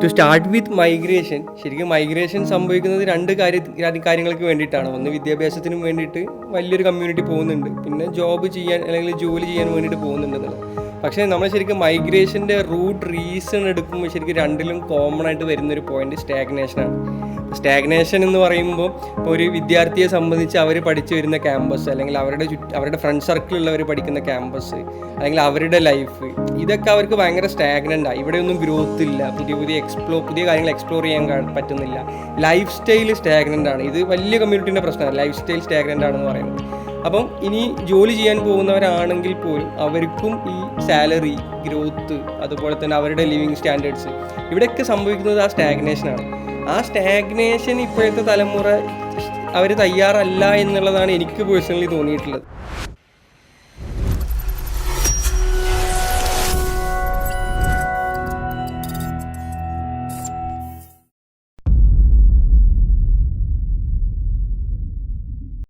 To start with migration, ശരിക്കും migration സംഭവിക്കുന്നത് രണ്ട് കാര്യങ്ങൾക്ക് വേണ്ടിയിട്ടാണ്. ഒന്ന്, വിദ്യാഭ്യാസത്തിനും വേണ്ടിയിട്ട് വലിയൊരു കമ്മ്യൂണിറ്റി പോകുന്നുണ്ട്, പിന്നെ ജോബ് ചെയ്യാൻ അല്ലെങ്കിൽ ജോലി ചെയ്യാൻ വേണ്ടിയിട്ട് പോകുന്നുണ്ട് എന്നുള്ളത്. പക്ഷേ നമ്മൾ ശരിക്കും മൈഗ്രേഷൻ്റെ റൂട്ട് റീസൺ എടുക്കുമ്പോൾ ശരിക്കും രണ്ടിലും കോമൺ ആയിട്ട് വരുന്നൊരു പോയിന്റ് സ്റ്റാഗ്നേഷനാണ്. സ്റ്റാഗ്നേഷൻ എന്ന് പറയുമ്പോൾ ഇപ്പോൾ ഒരു വിദ്യാർത്ഥിയെ സംബന്ധിച്ച് അവർ പഠിച്ചു വരുന്ന ക്യാമ്പസ്, അല്ലെങ്കിൽ അവരുടെ ഫ്രണ്ട് സർക്കിളുള്ളവർ പഠിക്കുന്ന ക്യാമ്പസ്, അല്ലെങ്കിൽ അവരുടെ ലൈഫ്, ഇതൊക്കെ അവർക്ക് ഭയങ്കര സ്റ്റാഗ്നൻ്റാണ്. ഇവിടെയൊന്നും ഗ്രോത്ത് ഇല്ല, പുതിയ കാര്യങ്ങൾ എക്സ്പ്ലോർ ചെയ്യാൻ പറ്റുന്നില്ല. ലൈഫ് സ്റ്റൈൽ സ്റ്റാഗ്നൻ്റ് ആണ്. ഇത് വലിയ കമ്മ്യൂണിറ്റീൻ്റെ പ്രശ്നമാണ്, ലൈഫ് സ്റ്റൈൽ സ്റ്റാഗ്നൻ്റ് ആണെന്ന് പറയുന്നത്. അപ്പം ഇനി ജോലി ചെയ്യാൻ പോകുന്നവരാണെങ്കിൽ പോലും അവർക്കും ഈ സാലറി ഗ്രോത്ത്, അതുപോലെ തന്നെ അവരുടെ ലിവിങ് സ്റ്റാൻഡേർഡ്സ്, ഇവിടെയൊക്കെ സംഭവിക്കുന്നത് ആ സ്റ്റാഗ്നേഷനാണ്. ആ സ്റ്റാഗ്നേഷൻ ഇപ്പോഴത്തെ തലമുറ അവർ തയ്യാറല്ല എന്നുള്ളതാണ് എനിക്ക് പേഴ്സണലി തോന്നിയിട്ടുള്ളത്.